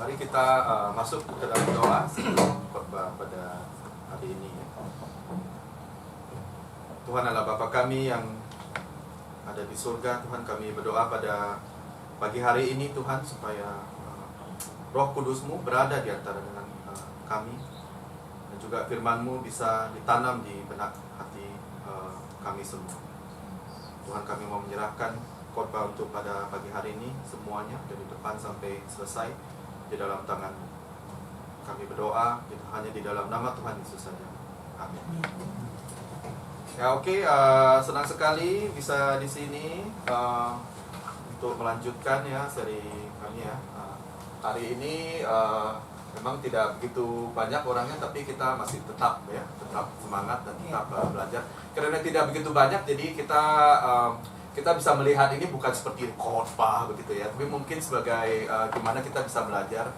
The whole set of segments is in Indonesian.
Mari kita masuk ke dalam doa sebelum khotbah pada hari ini. Tuhan Allah Bapa kami yang ada di surga, Tuhan, kami berdoa pada pagi hari ini Tuhan, supaya Roh Kudus-Mu berada di antara dengan kami, dan juga firman-Mu bisa ditanam di benak hati kami semua. Tuhan, kami mau menyerahkan khotbah untuk pada pagi hari ini semuanya, dari depan sampai selesai, di dalam tangan-Mu. Kami berdoa hanya di dalam nama Tuhan Yesus saja. Amin. Ya, oke, senang sekali bisa di sini untuk melanjutkan ya seri kami ya. Hari ini memang tidak begitu banyak orangnya, tapi kita masih tetap semangat dan tetap belajar. Karena tidak begitu banyak, jadi kita bisa melihat ini bukan seperti khotbah begitu ya, tapi mungkin sebagai gimana kita bisa belajar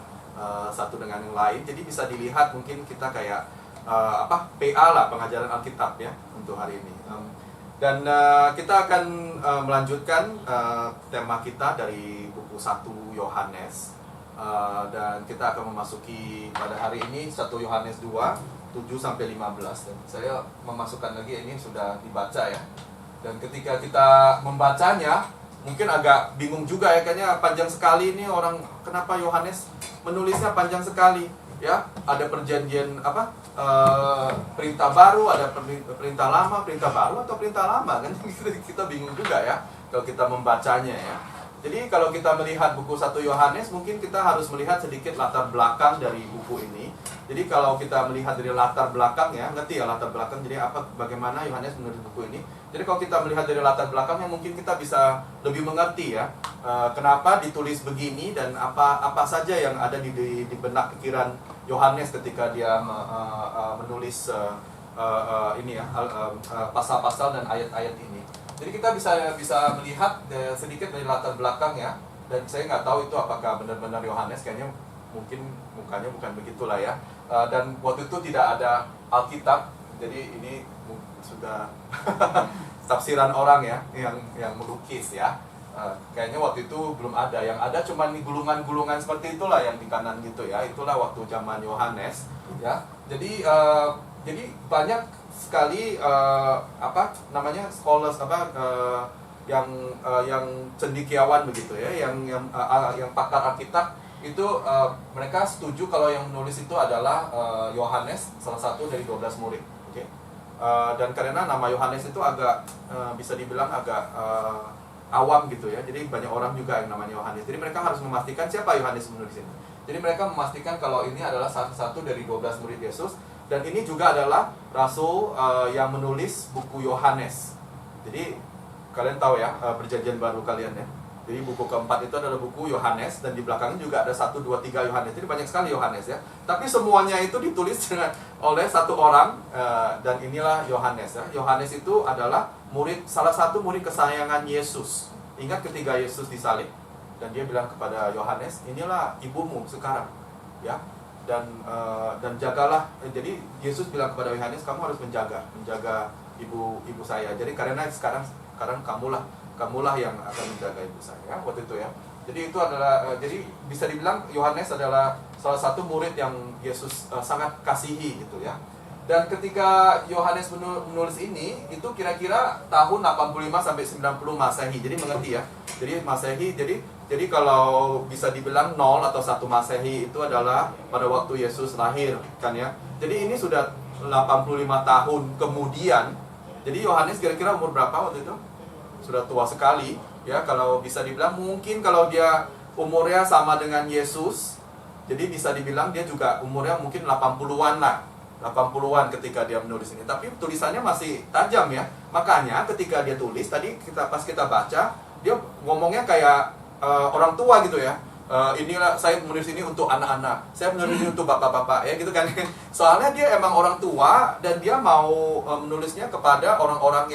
satu dengan yang lain. Jadi bisa dilihat mungkin kita kayak PA lah, pengajaran Alkitab ya untuk hari ini. Dan kita akan melanjutkan tema kita dari buku 1 Yohanes, dan kita akan memasuki pada hari ini 1 Yohanes 2 7-15. Dan saya memasukkan lagi, ini sudah dibaca ya. Dan ketika kita membacanya, mungkin agak bingung juga ya, kayaknya panjang sekali ini orang, kenapa Yohanes menulisnya panjang sekali ya? Ada perjanjian perintah baru, ada perintah lama, perintah baru atau perintah lama kan? Kita bingung juga ya kalau kita membacanya ya. Jadi kalau kita melihat buku 1 Yohanes, mungkin kita harus melihat sedikit latar belakang dari buku ini. Jadi kalau kita melihat dari latar belakang ya, ngerti ya latar belakang, jadi bagaimana Yohanes menulis buku ini. Jadi kalau kita melihat dari latar belakangnya, mungkin kita bisa lebih mengerti ya, kenapa ditulis begini dan apa saja yang ada di benak pikiran Yohanes ketika dia menulis pasal-pasal dan ayat-ayat ini. Jadi kita bisa melihat sedikit dari latar belakang ya. Dan saya nggak tahu itu apakah benar-benar Yohanes, kayaknya mungkin mukanya bukan begitulah ya. Dan waktu itu tidak ada Alkitab, jadi ini sudah tafsiran orang ya yang melukis ya. Kayaknya waktu itu belum ada, yang ada cuma gulungan-gulungan seperti itulah yang di kanan gitu ya. Itulah waktu zaman Yohanes ya. Jadi banyak sekali scholars yang cendekiawan begitu ya, yang pakar Alkitab itu mereka setuju kalau yang menulis itu adalah Yohanes, salah satu dari 12 murid. Okay? Dan karena nama Yohanes itu agak bisa dibilang agak awam gitu ya, jadi banyak orang juga yang namanya Yohanes. Jadi mereka harus memastikan siapa Yohanes menulis ini. Jadi mereka memastikan kalau ini adalah salah satu dari 12 murid Yesus. Dan ini juga adalah rasul yang menulis buku Yohanes. Jadi kalian tahu ya, perjanjian baru kalian ya. Jadi buku keempat itu adalah buku Yohanes, dan di belakangnya juga ada 1, 2, 3 Yohanes. Jadi banyak sekali Yohanes ya. Tapi semuanya itu ditulis oleh satu orang, dan inilah Yohanes ya. Yohanes itu adalah salah satu murid kesayangan Yesus. Ingat ketika Yesus disalib, dan dia bilang kepada Yohanes, inilah ibumu sekarang ya. Dan jagalah. Jadi Yesus bilang kepada Yohanes, kamu harus menjaga ibu saya. Jadi karena sekarang kamulah yang akan menjaga ibu saya waktu itu ya. Jadi itu adalah jadi bisa dibilang Yohanes adalah salah satu murid yang Yesus sangat kasihi gitu ya. Dan ketika Yohanes menulis ini, itu kira-kira tahun 85 sampai 90 Masehi. Jadi mengerti ya. Jadi Masehi, jadi kalau bisa dibilang 0 atau 1 Masehi itu adalah pada waktu Yesus lahir kan ya. Jadi ini sudah 85 tahun kemudian. Jadi Yohanes kira-kira umur berapa waktu itu? Sudah tua sekali ya, kalau bisa dibilang mungkin kalau dia umurnya sama dengan Yesus, jadi bisa dibilang dia juga umurnya mungkin 80-an lah. 80-an ketika dia menulis ini, tapi tulisannya masih tajam ya. Makanya ketika dia tulis tadi, pas kita baca, dia ngomongnya kayak orang tua gitu ya. Inilah saya menulis ini untuk anak-anak, saya menulis ini untuk bapak-bapak ya gitu kan. Soalnya dia emang orang tua, dan dia mau menulisnya kepada orang-orang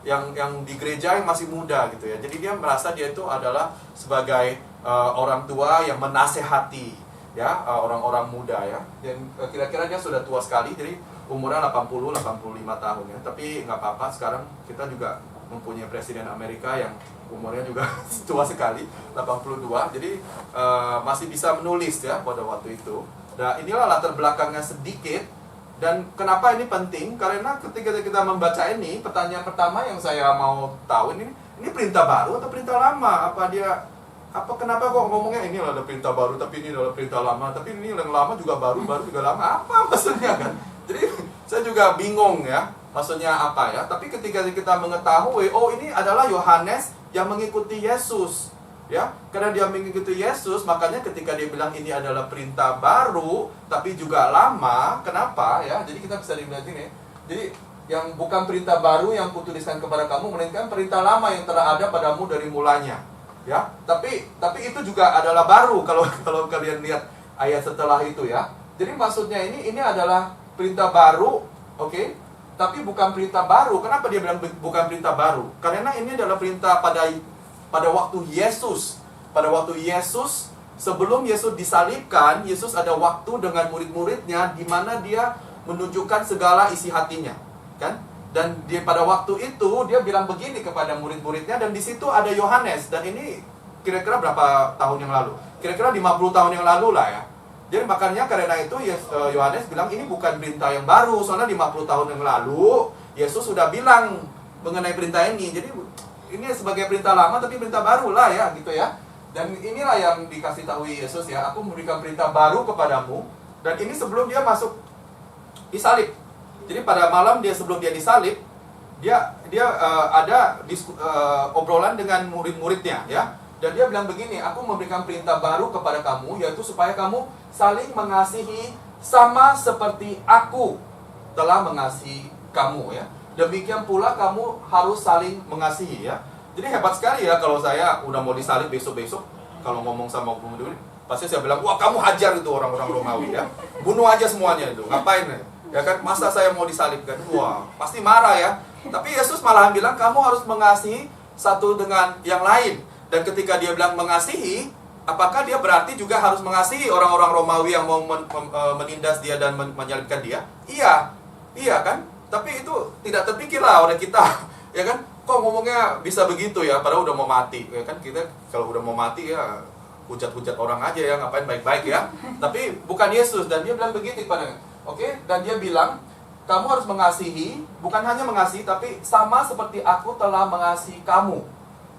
yang di gereja yang masih muda gitu ya. Jadi dia merasa dia itu adalah sebagai orang tua yang menasehati ya orang-orang muda ya. Dan kira-kira dia sudah tua sekali, jadi umurnya 80-85 tahun ya. Tapi nggak apa-apa, sekarang kita juga mempunyai presiden Amerika yang umurnya juga tua sekali, 82. Jadi masih bisa menulis ya pada waktu itu. Nah, inilah latar belakangnya sedikit. Dan kenapa ini penting? Karena ketika kita membaca ini, pertanyaan pertama yang saya mau tahu ini perintah baru atau perintah lama? Kenapa kok ngomongnya ini ada perintah baru tapi ini adalah perintah lama, tapi ini yang lama juga baru juga lama, apa maksudnya kan? Jadi saya juga bingung ya, maksudnya apa ya? Tapi ketika kita mengetahui, oh ini adalah Yohanes yang mengikuti Yesus, ya, karena dia mengikuti Yesus, makanya ketika dia bilang ini adalah perintah baru tapi juga lama, kenapa ya? Jadi kita bisa dibilang ini, jadi yang bukan perintah baru yang kutuliskan kepada kamu, melainkan perintah lama yang telah ada padamu dari mulanya. Ya, tapi itu juga adalah baru kalau kalian lihat ayat setelah itu ya. Jadi maksudnya ini adalah perintah baru, oke? Tapi bukan perintah baru. Kenapa dia bilang bukan perintah baru? Karena ini adalah perintah pada waktu Yesus. Pada waktu Yesus, sebelum Yesus disalibkan, Yesus ada waktu dengan murid-muridnya di mana dia menunjukkan segala isi hatinya, kan? Dan pada waktu itu dia bilang begini kepada murid-muridnya, dan di situ ada Yohanes, dan ini kira-kira berapa tahun yang lalu? Kira-kira 50 tahun yang lalu lah ya. Jadi makanya karena itu Yohanes bilang ini bukan perintah yang baru, soalnya 50 tahun yang lalu Yesus sudah bilang mengenai perintah ini. Jadi ini sebagai perintah lama tapi perintah baru lah ya gitu ya. Dan inilah yang dikasih tahu Yesus ya, aku memberikan perintah baru kepadamu, dan ini sebelum dia masuk disalib. Jadi pada malam sebelum dia disalib, dia ada obrolan dengan murid-muridnya ya. Dan dia bilang begini, aku memberikan perintah baru kepada kamu, yaitu supaya kamu saling mengasihi sama seperti aku telah mengasihi kamu ya. Demikian pula kamu harus saling mengasihi ya. Jadi hebat sekali ya kalau saya udah mau disalib besok-besok, kalau ngomong sama murid, pasti saya bilang, wah kamu hajar itu orang-orang Romawi ya. Bunuh aja semuanya itu, ngapain ya? Ya kan, masa saya mau disalibkan? Wah, pasti marah ya. Tapi Yesus malah bilang kamu harus mengasihi satu dengan yang lain. Dan ketika dia bilang mengasihi, apakah dia berarti juga harus mengasihi orang-orang Romawi yang mau menindas dia dan menyalibkan dia? Iya kan? Tapi itu tidak terpikirlah oleh kita, ya kan? Kok ngomongnya bisa begitu ya? Padahal udah mau mati, ya kan? Kita kalau udah mau mati ya hujat-hujat orang aja ya, ngapain baik-baik ya? Tapi bukan Yesus, dan dia bilang begitu pada. Oke, dan dia bilang, kamu harus mengasihi, bukan hanya mengasihi, tapi sama seperti aku telah mengasihi kamu.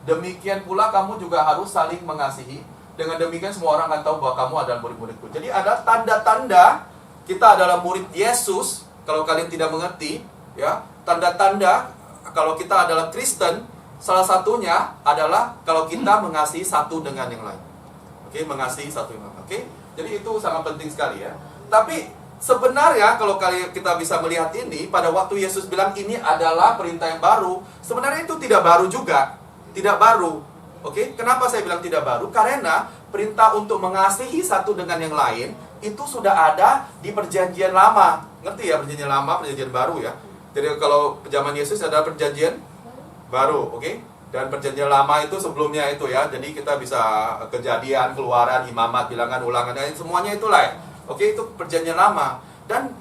Demikian pula kamu juga harus saling mengasihi. Dengan demikian semua orang akan tahu bahwa kamu adalah murid-muridku. Jadi ada tanda-tanda kita adalah murid Yesus. Kalau kalian tidak mengerti, ya, tanda-tanda kalau kita adalah Kristen, salah satunya adalah kalau kita mengasihi satu dengan yang lain. Oke, mengasihi satu dengan lain. Oke, jadi itu sangat penting sekali ya. Tapi sebenarnya kalau kita bisa melihat ini, pada waktu Yesus bilang ini adalah perintah yang baru, sebenarnya itu tidak baru juga. Tidak baru. Oke, kenapa saya bilang tidak baru? Karena perintah untuk mengasihi satu dengan yang lain itu sudah ada di perjanjian lama. Ngerti ya, perjanjian lama, perjanjian baru ya. Jadi kalau zaman Yesus ada perjanjian baru, oke? Dan perjanjian lama itu sebelumnya itu ya. Jadi kita bisa Kejadian, Keluaran, Imamat, Bilangan, Ulangan, semuanya itulah ya. Oke, itu perjanjian lama. Dan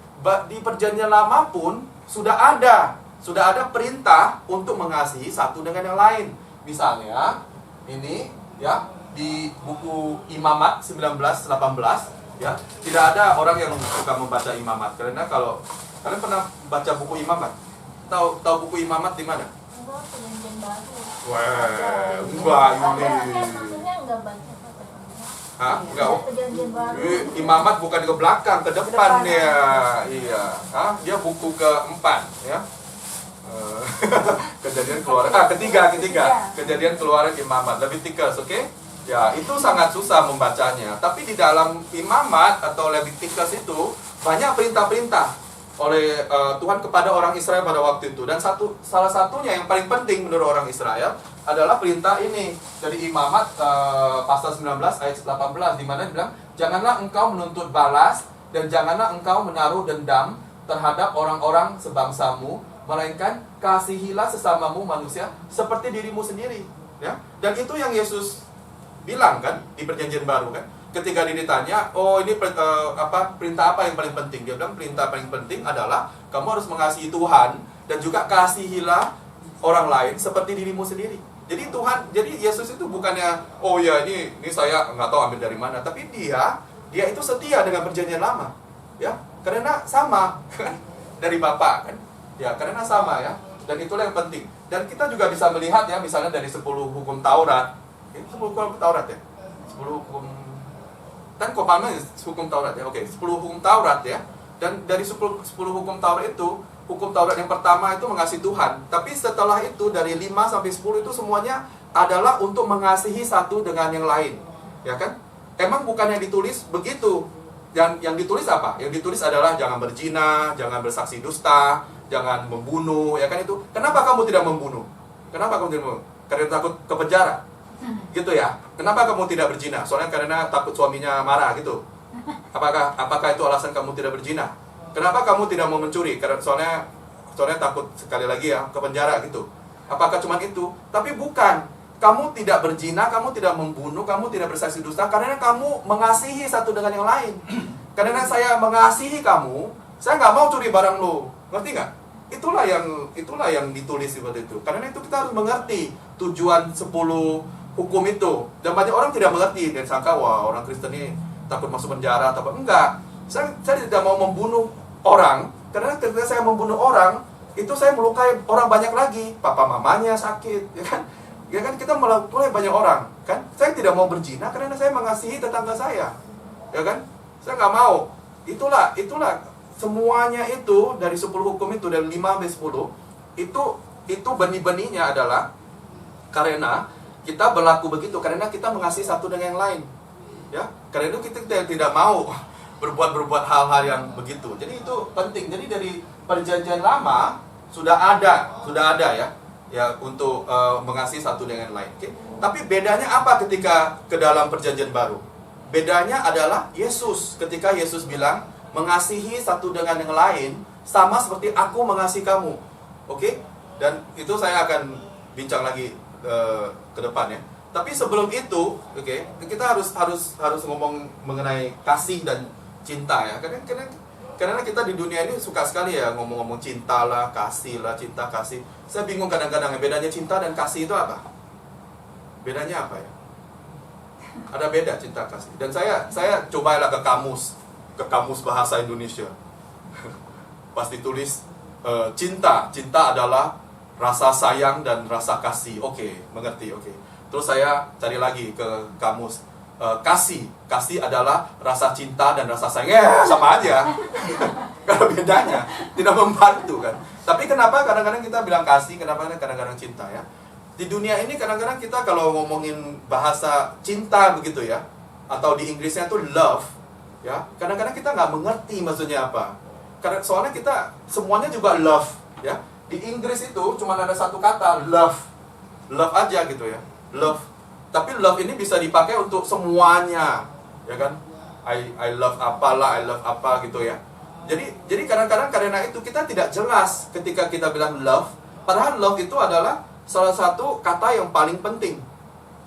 di perjanjian lama pun sudah ada perintah untuk mengasihi satu dengan yang lain. Misalnya ini ya di buku Imamat 19:18 ya, tidak ada orang yang suka membaca Imamat karena kalau kalian pernah baca buku Imamat, tahu buku Imamat di mana? Enggak, perjanjian baru. Wah, enggak ini. Maksudnya enggak baca. Hah? Enggak. Perjanjian baru. Imamat bukan ke belakang, ke depan ya. Iya. Hah? Dia buku keempat ya. Kejadian Keluaran ketiga Kejadian Keluaran Imamat Leviticus, oke? Ya, itu sangat susah membacanya. Tapi di dalam Imamat atau Leviticus itu banyak perintah-perintah oleh Tuhan kepada orang Israel pada waktu itu. Dan salah satunya yang paling penting menurut orang Israel adalah perintah ini dari Imamat pasal 19 ayat 18, di mana dibilang, janganlah engkau menuntut balas dan janganlah engkau menaruh dendam terhadap orang-orang sebangsamu, melainkan kasihilah sesamamu manusia seperti dirimu sendiri, ya. Dan itu yang Yesus bilang kan di perjanjian baru kan, ketika dia ditanya, oh ini perintah apa yang paling penting, dia bilang perintah paling penting adalah kamu harus mengasihi Tuhan dan juga kasihilah orang lain seperti dirimu sendiri. Jadi jadi Yesus itu bukannya, oh ya ini saya nggak tahu ambil dari mana, tapi dia itu setia dengan perjanjian lama, ya, karena sama kan dari Bapa kan, ya, karena sama ya, dan itulah yang penting. Dan kita juga bisa melihat ya, misalnya dari 10 hukum Taurat, 10 hukum Taurat ya, 10 hukum kan kopalnya hukum Taurat ya, oke, 10 hukum Taurat ya, dan dari 10 hukum Taurat itu, hukum Taurat yang pertama itu mengasihi Tuhan. Tapi setelah itu dari 5 sampai 10 itu semuanya adalah untuk mengasihi satu dengan yang lain. Ya kan? Emang bukan yang ditulis begitu. Yang ditulis apa? Yang ditulis adalah jangan berzina, jangan bersaksi dusta, jangan membunuh, ya kan itu. Kenapa kamu tidak membunuh? Kenapa kamu tidak membunuh? Karena takut ke penjara. Gitu ya. Kenapa kamu tidak berzina? Soalnya karena takut suaminya marah gitu. Apakah itu alasan kamu tidak berzina? Kenapa kamu tidak mau mencuri? Karena soalnya takut sekali lagi ya ke penjara gitu. Apakah cuma itu? Tapi bukan. Kamu tidak berzina, kamu tidak membunuh, kamu tidak bersaksi dusta karena kamu mengasihi satu dengan yang lain. Karena saya mengasihi kamu, saya nggak mau curi barang lo. Ngerti nggak? Itulah yang ditulis seperti itu. Karena itu kita harus mengerti tujuan 10 hukum itu. Dan banyak orang tidak mengerti dan sangka wah orang Kristen ini takut masuk penjara atau apa. Enggak. Saya tidak mau membunuh orang, karena ketika saya membunuh orang, itu saya melukai orang banyak lagi. Papa mamanya sakit, ya kan? Ya kan kita melukai banyak orang, kan? Saya tidak mau berzina karena saya mengasihi tetangga saya. Ya kan? Saya nggak mau. Itulah semuanya itu dari 10 hukum itu dari 5 sampai 10 itu benih-benihnya adalah karena kita berlaku begitu karena kita mengasihi satu dengan yang lain. Ya, karena itu kita tidak mau berbuat hal-hal yang begitu. Jadi itu penting. Jadi dari perjanjian lama sudah ada ya untuk mengasihi satu dengan lain. Okay? Tapi bedanya apa ketika ke dalam perjanjian baru? Bedanya adalah Yesus. Ketika Yesus bilang mengasihi satu dengan yang lain sama seperti aku mengasihi kamu. Oke? Dan itu saya akan bincang lagi ke depan ya. Tapi sebelum itu, oke, kita harus ngomong mengenai kasih dan cinta ya. Karena kita di dunia ini suka sekali ya ngomong-ngomong cinta lah, cinta kasih. Saya bingung kadang-kadang bedanya cinta dan kasih itu apa? Bedanya apa ya? Ada beda cinta kasih. Dan saya cobalah ke kamus bahasa Indonesia. Pasti tulis cinta adalah rasa sayang dan rasa kasih. Oke, mengerti, oke. Terus saya cari lagi ke kamus. Kasih adalah rasa cinta dan rasa sayang. Ya, sama aja. Kalau bedanya tidak membantu kan. Tapi kenapa kadang-kadang kita bilang kasih, kenapa kadang-kadang cinta ya? Di dunia ini kadang-kadang kita kalau ngomongin bahasa cinta begitu ya, atau di Inggrisnya itu love, ya. Kadang-kadang kita nggak mengerti maksudnya apa. Karena soalnya kita semuanya juga love, ya. Di Inggris itu cuma ada satu kata love aja gitu ya. Love. Tapi love ini bisa dipakai untuk semuanya, ya kan? I love apalah, I love apa gitu ya. Jadi kadang-kadang karena itu kita tidak jelas ketika kita bilang love. Padahal love itu adalah salah satu kata yang paling penting.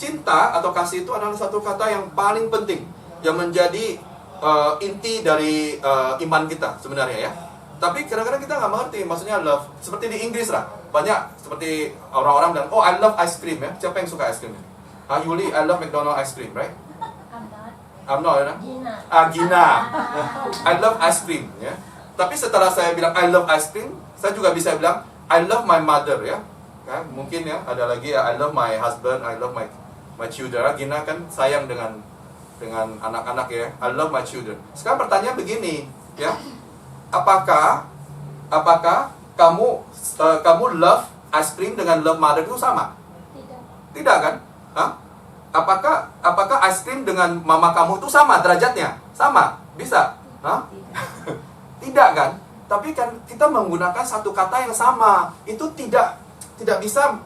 Cinta atau kasih itu adalah satu kata yang paling penting, yang menjadi inti dari iman kita sebenarnya ya. Tapi kadang-kadang kita nggak mengerti maksudnya love. Seperti di Inggris lah, banyak seperti orang-orang bilang, oh I love ice cream ya. Siapa yang suka ice cream? Yuli, I love McDonald ice cream, right? I'm not, ya? Gina. I love ice cream, ya. Tapi setelah saya bilang I love ice cream, saya juga bisa bilang I love my mother, ya. Kan? Mungkin ya, ada lagi ya I love my husband, I love my children. Gina kan sayang dengan anak-anak ya. I love my children. Sekarang pertanyaan begini, ya. Apakah kamu love ice cream dengan love mother itu sama? Tidak kan? Hah? Apakah ice cream dengan mama kamu itu sama derajatnya? Sama? Bisa? Hah? Tidak kan? Tapi kan kita menggunakan satu kata yang sama. Itu tidak bisa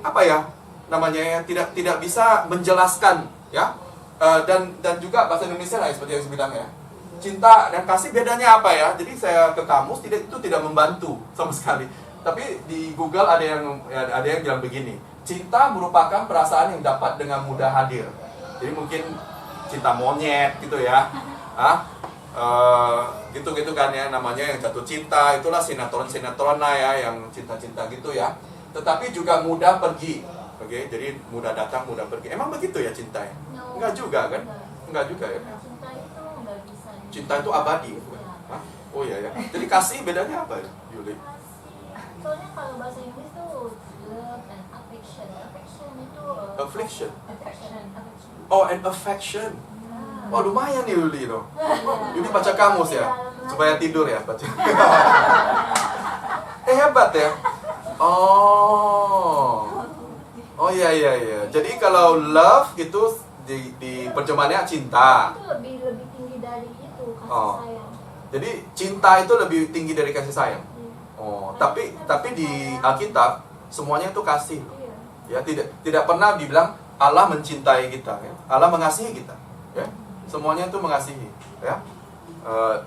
apa ya? Namanya ya, tidak bisa menjelaskan ya. Dan juga bahasa Indonesia lah seperti yang saya bilang ya. Cinta dan kasih bedanya apa ya? Jadi saya ke kamus itu tidak membantu sama sekali. Tapi di Google ada yang bilang begini. Cinta merupakan perasaan yang dapat dengan mudah hadir. Jadi mungkin cinta monyet gitu ya. Gitu kan ya namanya yang jatuh cinta. Itulah sinetron ya yang cinta-cinta gitu ya. Tetapi juga mudah pergi. Oke, jadi mudah datang, mudah pergi. Emang begitu ya cinta ya? No. Enggak juga kan? Enggak. Enggak juga ya? Cinta itu nggak bisa. Cinta itu abadi. Hah? Oh iya ya. Jadi kasih bedanya apa ya, Yuli? Kasih. Soalnya kalau bahasa Inggris tuh love and affection. Affection itu Affliction. affection. Oh, and affection. Nah. Oh, lumayan nih Yuli loh. Yuli baca kamus ya, supaya tidur ya baca. Hebat ya. Oh. Oh iya iya iya. Jadi kalau love itu di terjemahannya cinta. Itu lebih tinggi dari itu kasih Oh. sayang. Jadi cinta itu lebih tinggi dari kasih sayang. Iya. Oh, tapi di Alkitab semuanya itu kasih. Iya. Ya, tidak pernah dibilang Allah mencintai kita ya. Allah mengasihi kita, ya. Semuanya itu mengasihi, ya.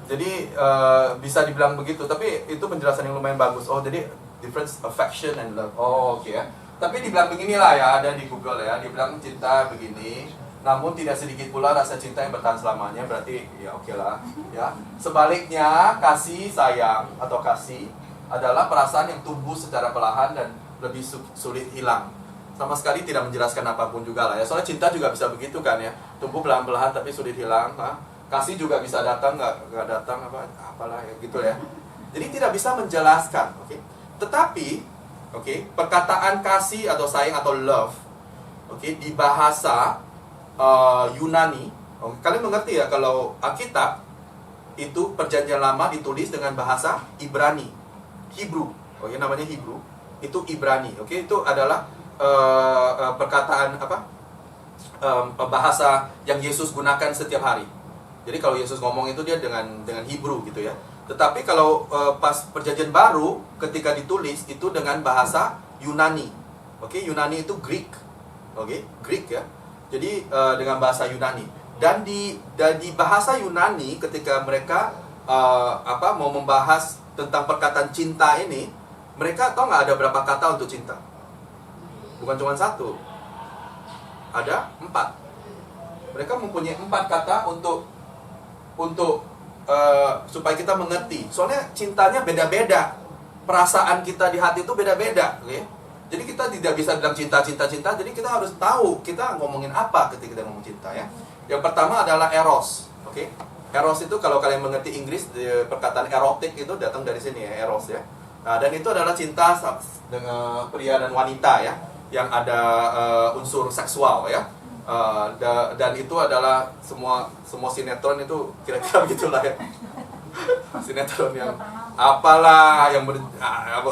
Jadi bisa dibilang begitu, tapi itu penjelasan yang lumayan bagus. Oh, jadi difference affection and love. Oh, oke ya. Tapi dibilang beginilah ya, ada di Google ya, dibilang cinta begini. Namun tidak sedikit pula rasa cinta yang bertahan selamanya, berarti ya oke lah, ya. Sebaliknya, kasih sayang atau kasih adalah perasaan yang tumbuh secara perlahan dan lebih sulit hilang. Sama sekali tidak menjelaskan apapun juga lah ya. Soalnya cinta juga bisa begitu kan ya, tumbuh pelan-pelan tapi sulit hilang. Nah, kasih juga bisa datang nggak datang apalah ya gitu ya. Jadi tidak bisa menjelaskan, oke. Tetapi, oke, perkataan kasih atau sayang atau love, oke, di bahasa Yunani, kalian mengerti ya kalau Alkitab itu perjanjian lama ditulis dengan bahasa Ibrani, Hebrew, oke, namanya Hebrew, itu Ibrani, oke, itu adalah perkataan bahasa yang Yesus gunakan setiap hari. Jadi kalau Yesus ngomong itu dia dengan Hebrew gitu ya. Tetapi kalau pas perjanjian baru ketika ditulis itu dengan bahasa Yunani. Oke, Yunani itu Greek. Oke, Greek ya. Jadi dengan bahasa Yunani. Dan di bahasa Yunani ketika mereka mau membahas tentang perkataan cinta ini, mereka tahu nggak ada berapa kata untuk cinta? Bukan cuma satu, ada 4. Mereka mempunyai 4 kata untuk supaya kita mengerti. Soalnya cintanya beda-beda, perasaan kita di hati itu beda-beda, oke? Jadi kita tidak bisa bilang cinta. Jadi kita harus tahu kita ngomongin apa ketika kita ngomong cinta ya. Yang pertama adalah eros, oke? Eros itu kalau kalian mengerti Inggris, perkataan erotik itu datang dari sini ya, eros ya. Nah, dan itu adalah cinta dengan pria dan wanita ya, yang ada unsur seksual ya. Dan itu adalah semua sinetron itu kira-kira begitulah ya. Sinetron yang apalah yang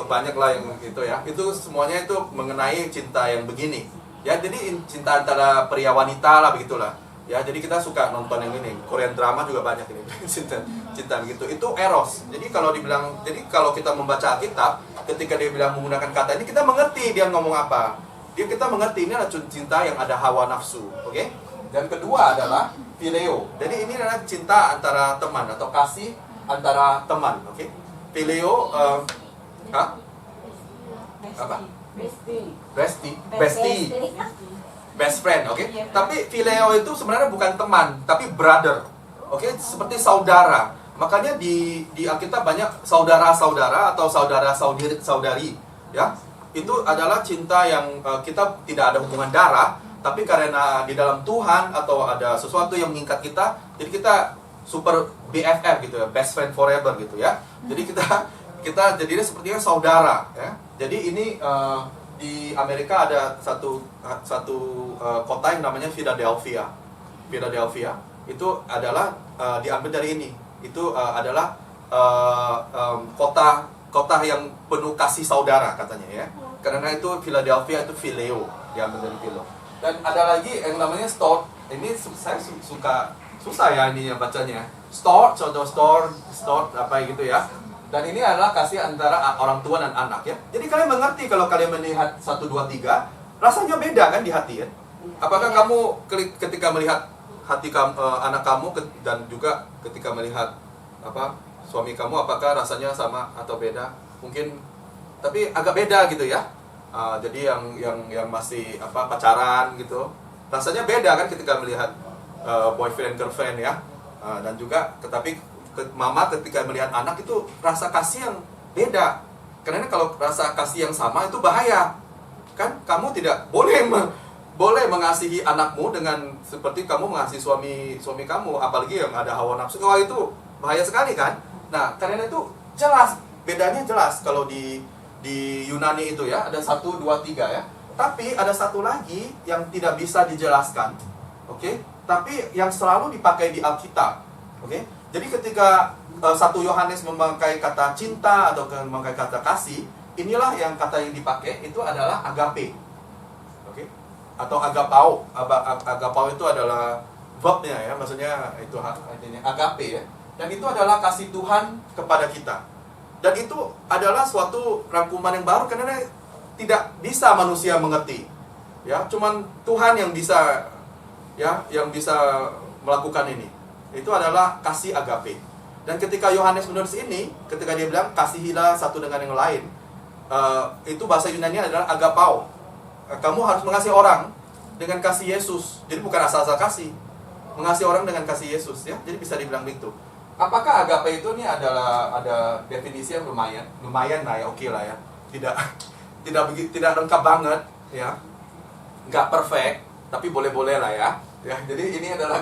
banyak lah yang itu ya. Itu semuanya itu mengenai cinta yang begini. Ya, jadi cinta antara pria wanita lah begitulah. Ya, jadi kita suka nonton yang ini. Korean drama juga banyak ini. cinta begitu. Itu eros. Jadi kalau kita membaca Alkitab, ketika dia bilang menggunakan kata ini, kita mengerti dia ngomong apa. Kita mengerti ini adalah cinta yang ada hawa nafsu, oke? Dan kedua adalah phileo. Jadi ini adalah cinta antara teman atau kasih antara teman, oke? Phileo, apa? Bestie, best friend, oke? Tapi phileo itu sebenarnya bukan teman, tapi brother, oke? Seperti saudara. Makanya di Alkitab banyak saudara-saudara atau saudara-saudari, ya? Itu adalah cinta yang kita tidak ada hubungan darah, tapi karena di dalam Tuhan atau ada sesuatu yang mengikat kita, jadi kita super BFF gitu ya, best friend forever gitu ya. Jadi kita jadinya sepertinya saudara ya. Jadi ini di Amerika ada satu kota yang namanya Philadelphia. Philadelphia itu adalah diambil dari ini. Itu adalah kota yang penuh kasih saudara katanya ya. Karena itu Philadelphia itu phileo, diambil dari philo. Dan ada lagi yang namanya store. Ini saya susah ya ini yang bacanya. Store apa gitu ya. Dan ini adalah kasih antara orang tua dan anak ya. Jadi kalian mengerti kalau kalian melihat 1 2 3, rasanya beda kan di hati ya. Apakah kamu ketika melihat hati kamu, anak kamu dan juga ketika melihat suami kamu, apakah rasanya sama atau beda? Mungkin, tapi agak beda gitu ya. Jadi yang masih pacaran gitu, rasanya beda kan ketika melihat boyfriend girlfriend ya. Dan juga mama ketika melihat anak itu rasa kasih yang beda. Karena kalau rasa kasih yang sama itu bahaya. Kan kamu tidak boleh boleh mengasihi anakmu dengan seperti kamu mengasihi suami kamu, apalagi yang ada hawa nafsu. Wah, itu bahaya sekali kan. Nah, karena itu jelas bedanya jelas kalau di Yunani itu ya, ada 1, 2, 3 ya. Tapi ada satu lagi yang tidak bisa dijelaskan. Oke? Tapi yang selalu dipakai di Alkitab. Oke? Jadi ketika 1 Yohanes memakai kata cinta atau memakai kata kasih, inilah yang kata yang dipakai itu adalah agape. Oke? Atau agapao. Agapao itu adalah verbnya ya, maksudnya itu artinya agape ya. Dan itu adalah kasih Tuhan kepada kita. Dan itu adalah suatu rangkuman yang baru karena tidak bisa manusia mengerti. Ya, cuman Tuhan yang bisa melakukan ini. Itu adalah kasih agape. Dan ketika Yohanes menulis ini, ketika dia bilang kasihilah satu dengan yang lain, itu bahasa Yunani adalah agapao. Kamu harus mengasihi orang dengan kasih Yesus. Jadi bukan asal-asal kasih, mengasihi orang dengan kasih Yesus ya. Jadi bisa dibilang begitu. Apakah agape itu nih ada definisi yang lumayan lah ya, oke lah ya. Tidak lengkap banget ya, nggak perfect, tapi boleh-boleh lah ya. Ya, jadi ini adalah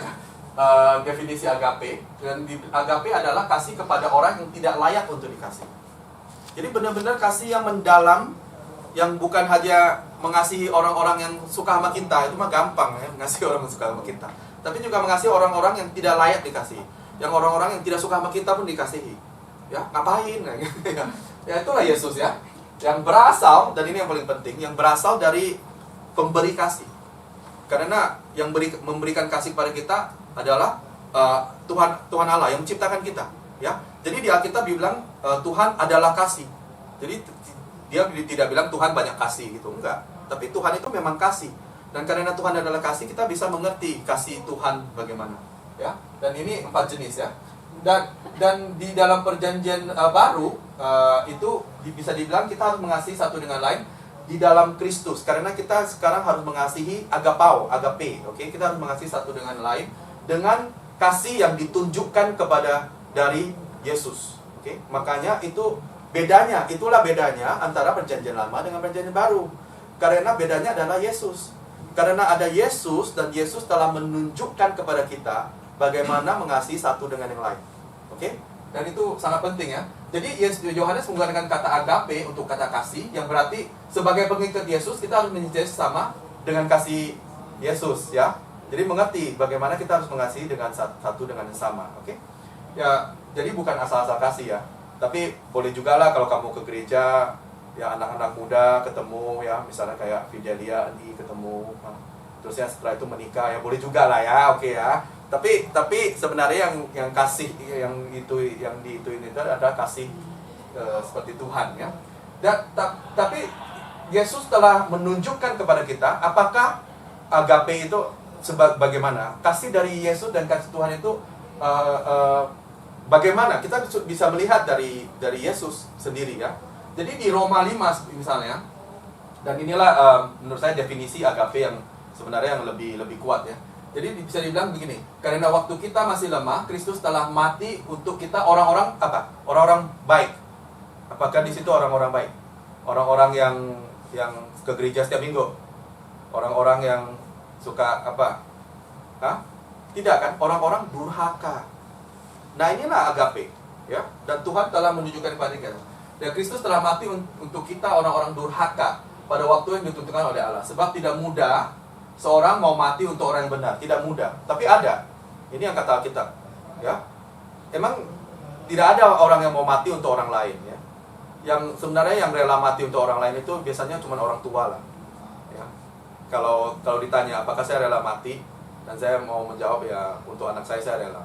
definisi agape. Dan agape adalah kasih kepada orang yang tidak layak untuk dikasih. Jadi benar-benar kasih yang mendalam, yang bukan hanya mengasihi orang-orang yang suka sama kita, itu mah gampang ya, mengasihi orang yang suka sama kita. Tapi juga mengasihi orang-orang yang tidak layak dikasihi, yang orang-orang yang tidak suka sama kita pun dikasihi. Ya, ngapain? Ya itulah Yesus ya, yang berasal, dan ini yang paling penting, yang berasal dari pemberi kasih. Karena yang memberikan kasih pada kita adalah Tuhan Allah yang menciptakan kita, ya. Jadi di Alkitab dibilang Tuhan adalah kasih. Jadi dia tidak bilang Tuhan banyak kasih gitu, enggak. Tapi Tuhan itu memang kasih. Dan karena Tuhan adalah kasih, kita bisa mengerti kasih Tuhan bagaimana, ya. Dan ini 4 jenis ya. Dan di dalam perjanjian baru itu bisa dibilang kita harus mengasihi satu dengan lain di dalam Kristus. Karena kita sekarang harus mengasihi agapao, agape, oke? Kita harus mengasihi satu dengan lain dengan kasih yang ditunjukkan kepada dari Yesus. Oke? Makanya itu bedanya, itulah bedanya antara perjanjian lama dengan perjanjian baru. Karena bedanya adalah Yesus. Karena ada Yesus dan Yesus telah menunjukkan kepada kita bagaimana mengasihi satu dengan yang lain. Oke? Dan itu sangat penting ya. Jadi Yohanes menggunakan kata agape untuk kata kasih, yang berarti sebagai pengikut Yesus kita harus mencintai sesama dengan kasih Yesus ya. Jadi mengerti bagaimana kita harus mengasihi dengan satu dengan yang sama, oke? Ya, jadi bukan asal-asal kasih ya. Tapi boleh juga lah kalau kamu ke gereja, ya anak-anak muda ketemu ya, misalnya kayak Fidelia, Andi ketemu, terusnya setelah itu menikah ya boleh juga lah ya, oke ya. Tapi sebenarnya yang kasih yang diituin itu adalah kasih seperti Tuhan ya. Tapi Yesus telah menunjukkan kepada kita apakah agape itu bagaimana kasih dari Yesus dan kasih Tuhan itu bagaimana kita bisa melihat dari Yesus sendiri ya. Jadi di Roma 5 misalnya, dan inilah menurut saya definisi agape yang sebenarnya yang lebih kuat ya. Jadi bisa dibilang begini, karena waktu kita masih lemah, Kristus telah mati untuk kita orang-orang apa? Orang-orang baik. Apakah di situ orang-orang baik? Orang-orang yang ke gereja setiap minggu? Orang-orang yang suka apa? Hah? Tidak kan? Orang-orang durhaka. Nah inilah agape, ya. Dan Tuhan telah menunjukkan kepada kita. Dan Kristus telah mati untuk kita orang-orang durhaka pada waktu yang ditentukan oleh Allah. Sebab tidak mudah seorang mau mati untuk orang yang benar, tidak mudah. Tapi ada. Ini yang kata Alkitab, ya. Emang tidak ada orang yang mau mati untuk orang lain, ya. Yang sebenarnya yang rela mati untuk orang lain itu biasanya cuma orang tua lah. Ya. Kalau ditanya apakah saya rela mati, dan saya mau menjawab ya untuk anak saya rela.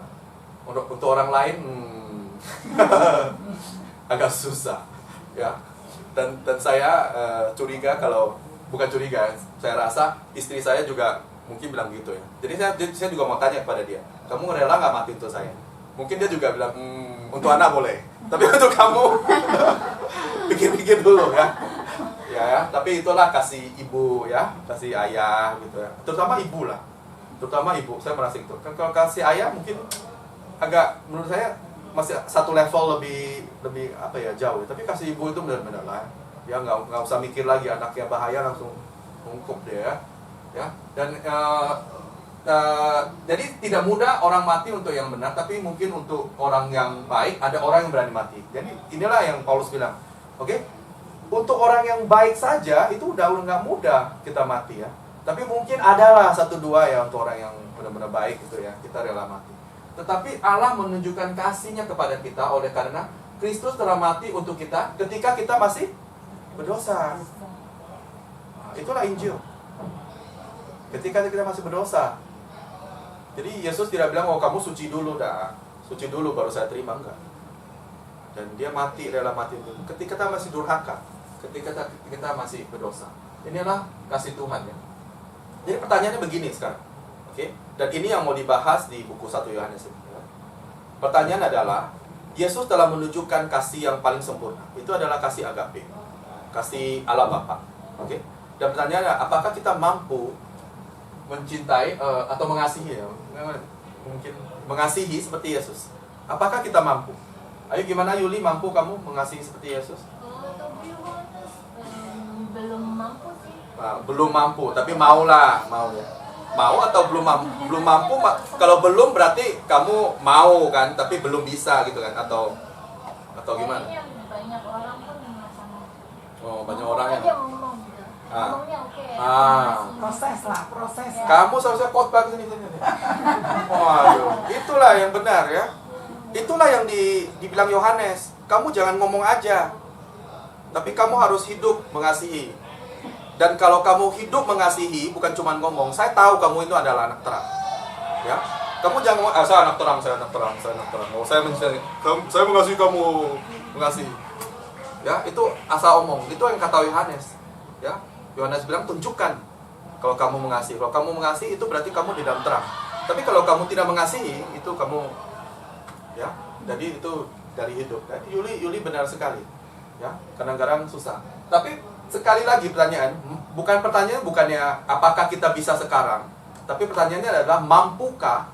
Untuk orang lain agak susah, ya. Dan saya curiga kalau bukan curiga, saya rasa istri saya juga mungkin bilang gitu ya. Jadi saya juga mau tanya kepada dia, kamu rela nggak mati untuk saya? Mungkin dia juga bilang, untuk anak boleh, tapi untuk kamu pikir-pikir dulu ya. Ya, tapi itulah kasih ibu ya, kasih ayah gitu ya. Terutama ibu lah, terutama ibu. Saya merasa itu. Kalau kasih ayah mungkin agak menurut saya masih satu level lebih apa ya, jauh. Tapi kasih ibu itu benar-benar lah. Ya nggak usah mikir lagi anaknya bahaya, langsung ungkup dia ya. Dan jadi tidak mudah orang mati untuk yang benar, tapi mungkin untuk orang yang baik ada orang yang berani mati. Jadi inilah yang Paulus bilang, oke? Untuk orang yang baik saja itu udah nggak mudah kita mati ya. Tapi mungkin adalah satu dua ya untuk orang yang benar-benar baik gitu ya, kita rela mati. Tetapi Allah menunjukkan kasih-Nya kepada kita oleh karena Kristus telah mati untuk kita ketika kita masih berdosa. Nah, itulah Injil. Ketika kita masih berdosa. Jadi Yesus tidak bilang, oh kamu suci dulu dah, suci dulu baru saya terima, enggak. Dan dia mati, rela mati dulu. Ketika kita masih durhaka, ketika kita masih berdosa. Inilah kasih Tuhan ya. Jadi pertanyaannya begini sekarang, oke? Dan ini yang mau dibahas di buku 1 Yohanes ini. Ya. Pertanyaan adalah, Yesus telah menunjukkan kasih yang paling sempurna. Itu adalah kasih agape, kasih Allah Bapa, oke? Dan pertanyaannya, apakah kita mampu mencintai atau mengasihi ya? Mungkin mengasihi seperti Yesus. Apakah kita mampu? Ayo gimana Yuli, mampu kamu mengasihi seperti Yesus? Belum mampu sih. Nah, belum mampu, tapi maulah, mau ya. Mau atau belum mampu? Belum mampu, kalau belum berarti kamu mau kan, tapi belum bisa gitu kan, atau gimana? Banyak orang pun merasa Oh, banyak orang yang ngomong gitu. Ah. Ngomongnya oke. Proses lah, proses. kamu seharusnya khotbah ke sini. Waduh, itulah yang benar ya. Itulah yang dibilang Yohanes. Kamu jangan ngomong aja, tapi kamu harus hidup mengasihi. Dan kalau kamu hidup mengasihi, bukan cuma ngomong, saya tahu kamu itu adalah anak terang. Ya, kamu jangan ngomong, saya anak terang, saya anak terang, saya anak terang. Oh, saya mengasihi kamu, mengasihi. Ya, itu asal omong. Itu yang kata Yohanes. Ya, Yohanes bilang tunjukkan kalau kamu mengasihi. Kalau kamu mengasihi itu berarti kamu di dalam terang. Tapi kalau kamu tidak mengasihi, itu kamu ya, jadi itu dari hidup. Jadi Yuli benar sekali. Ya, kadang-kadang susah. Tapi sekali lagi pertanyaan, pertanyaan bukannya apakah kita bisa sekarang, tapi pertanyaannya adalah mampukah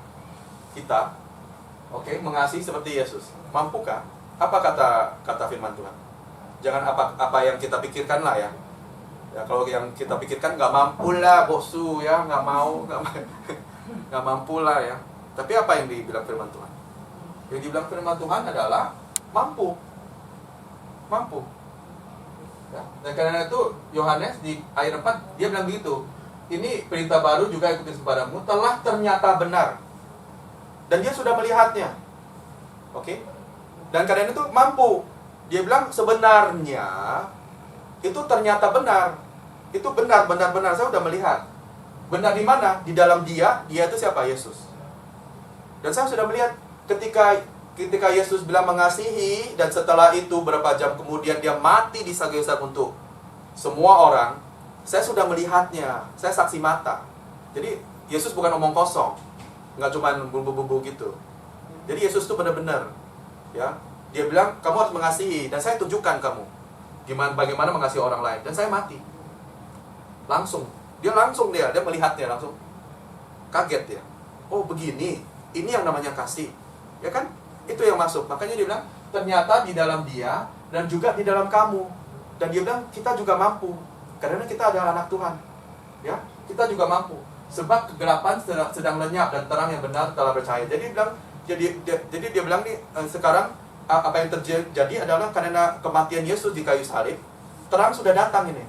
kita mengasihi seperti Yesus? Mampukah? Apa kata firman Tuhan? Jangan apa yang kita pikirkan lah ya. Ya kalau yang kita pikirkan nggak mampu lah bosu ya, nggak mampu lah ya. Tapi apa yang dibilang firman Tuhan? Yang dibilang firman Tuhan adalah mampu. Ya. Dan karena itu Yohanes di ayat 4 dia bilang begitu. Ini perintah baru juga ikutin kepadamu, telah ternyata benar. Dan dia sudah melihatnya. Oke? Dan karena itu mampu. Dia bilang sebenarnya itu ternyata benar. Itu benar, saya sudah melihat. Benar di mana? Di dalam dia itu siapa? Yesus. Dan saya sudah melihat ketika Yesus bilang mengasihi, dan setelah itu berapa jam kemudian dia mati di kayu salib untuk semua orang, saya sudah melihatnya, saya saksi mata. Jadi Yesus bukan omong kosong, nggak cuma bumbu-bumbu gitu. Jadi Yesus itu benar-benar, ya, dia bilang kamu harus mengasihi, dan saya tunjukkan kamu bagaimana mengasihi orang lain, dan saya mati. Langsung dia melihatnya langsung, kaget ya. Oh begini, ini yang namanya kasih, ya kan? Itu yang masuk. Makanya dia bilang ternyata di dalam dia dan juga di dalam kamu. Dan dia bilang kita juga mampu karena kita adalah anak Tuhan. Ya, kita juga mampu. Sebab kegelapan sedang lenyap dan terang yang benar telah bercahaya. Jadi dia bilang nih sekarang apa yang terjadi adalah karena kematian Yesus di kayu salib, terang sudah datang ini.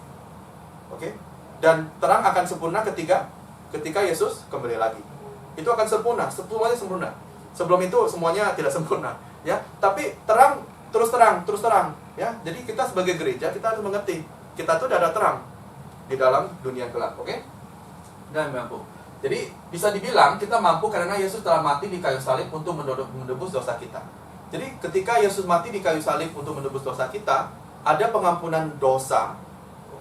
Oke? Dan terang akan sempurna ketika Yesus kembali lagi. Itu akan sempurna, semuanya sempurna. Sebelum itu semuanya tidak sempurna, ya. Tapi terang, terus terang, ya. Jadi kita sebagai gereja kita harus mengerti, kita tuh ada terang di dalam dunia gelap, oke? Dan mampu. Jadi bisa dibilang kita mampu karena Yesus telah mati di kayu salib untuk menebus dosa kita. Jadi ketika Yesus mati di kayu salib untuk menebus dosa kita, ada pengampunan dosa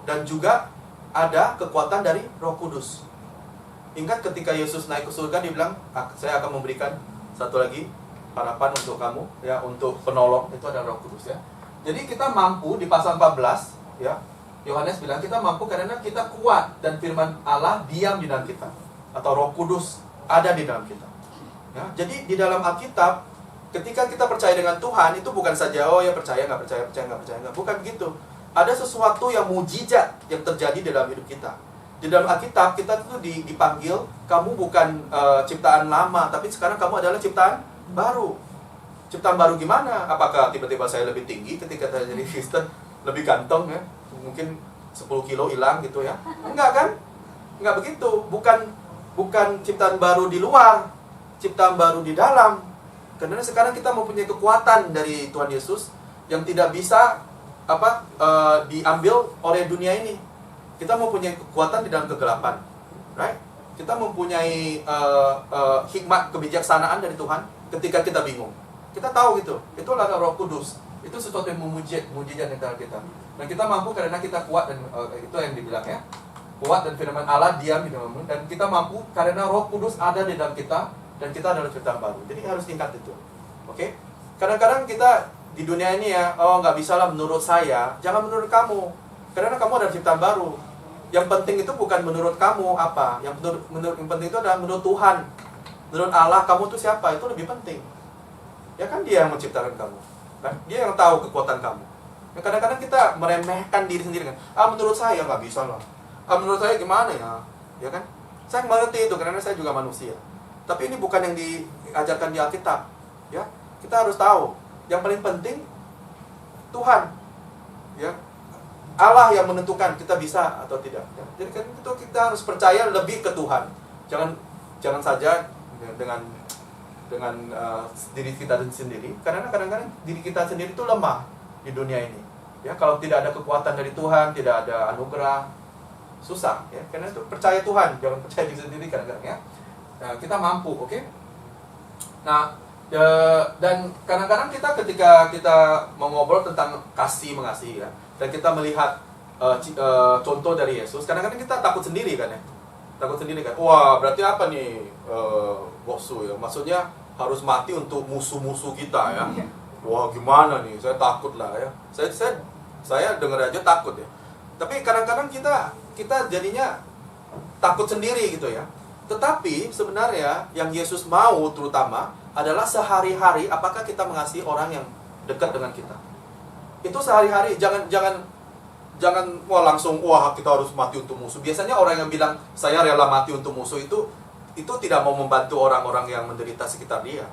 dan juga ada kekuatan dari Roh Kudus. Ingat ketika Yesus naik ke surga, dia bilang, saya akan memberikan satu lagi harapan untuk kamu, ya, untuk penolong, itu ada Roh Kudus, ya. Jadi kita mampu di pasal 14, ya. Yohanes bilang kita mampu karena kita kuat dan firman Allah diam di dalam kita, atau Roh Kudus ada di dalam kita. Ya, jadi di dalam Alkitab, ketika kita percaya dengan Tuhan, itu bukan saja percaya nggak percaya, bukan begitu. ada sesuatu yang mujizat yang terjadi dalam hidup kita. Di dalam Alkitab kita tuh dipanggil, kamu bukan ciptaan lama, tapi sekarang kamu adalah ciptaan baru. Ciptaan baru gimana? Apakah tiba-tiba saya lebih tinggi ketika saya jadi Kristen, lebih ganteng ya? Mungkin 10 kilo hilang gitu ya? Enggak kan? Enggak begitu. Bukan ciptaan baru di luar, ciptaan baru di dalam. Karena sekarang kita mempunyai kekuatan dari Tuhan Yesus yang tidak bisa diambil oleh dunia ini. Kita mempunyai kekuatan di dalam kegelapan, right? Kita mempunyai hikmat kebijaksanaan dari Tuhan ketika kita bingung. Kita tahu gitu. Itu adalah Roh Kudus. Itu sesuatu yang mujizat di antara kita. Dan kita mampu karena kita kuat, dan itu yang dibilang ya. Kuat dan firman Allah diam di dalammu, dan kita mampu karena Roh Kudus ada di dalam kita, dan kita adalah ciptaan baru. Jadi harus ingat itu. Oke? Kadang-kadang kita di dunia ini ya, nggak bisa lah menurut saya. Jangan menurut kamu. Karena kamu adalah ciptaan baru. Yang penting itu bukan menurut kamu apa. Yang penting itu adalah menurut Tuhan. Menurut Allah, kamu itu siapa? Itu lebih penting. Ya kan dia yang menciptakan kamu. Kan? Dia yang tahu kekuatan kamu. Ya, kadang-kadang kita meremehkan diri sendiri kan. Menurut saya nggak bisa lah. Menurut saya gimana ya? Ya kan? Saya mengerti itu karena saya juga manusia. Tapi ini bukan yang diajarkan di Alkitab. Ya, kita harus tahu. Yang paling penting Tuhan. Ya. Allah yang menentukan kita bisa atau tidak. Ya. Jadi kan itu kita harus percaya lebih ke Tuhan. Jangan saja dengan diri kita sendiri. Karena kadang-kadang diri kita sendiri itu lemah di dunia ini. Ya, kalau tidak ada kekuatan dari Tuhan, tidak ada anugerah, susah. Ya. Karena itu percaya Tuhan, jangan percaya diri sendiri kadang-kadang ya. Nah, kita mampu, oke? Nah, dan kadang-kadang kita ketika kita mau ngobrol tentang kasih mengasihi ya, dan kita melihat contoh dari Yesus, kadang-kadang kita takut sendiri kan ya. Takut sendiri kan. Wah, berarti apa nih boksu ya? Maksudnya harus mati untuk musuh-musuh kita ya. Wah, gimana nih? Saya takut lah ya. Saya dengar aja takut ya. Tapi kadang-kadang kita jadinya takut sendiri gitu ya. Tetapi sebenarnya yang Yesus mau terutama adalah sehari-hari apakah kita mengasihi orang yang dekat dengan kita. Itu sehari-hari, jangan langsung kita harus mati untuk musuh. Biasanya orang yang bilang saya rela mati untuk musuh itu tidak mau membantu orang-orang yang menderita sekitar dia.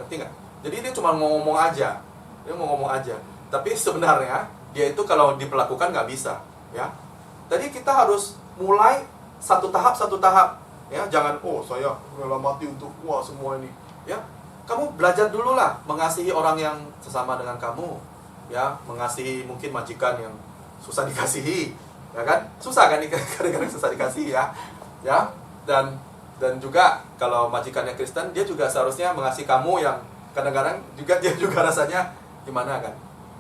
Ngerti nggak? Jadi dia cuma mau ngomong aja. Dia mau ngomong aja. Tapi sebenarnya dia itu kalau diperlakukan nggak bisa, ya. Jadi kita harus mulai satu tahap. Ya, jangan saya rela mati untuk semua ini. Ya. Kamu belajar dulu lah mengasihi orang yang sesama dengan kamu. Ya, mengasihi mungkin majikan yang susah dikasihi, ya kan? Susah kan kadang-kadang susah dikasihi ya. Ya. Dan juga kalau majikannya Kristen, dia juga seharusnya mengasihi kamu yang kadang-kadang juga dia juga rasanya gimana kan?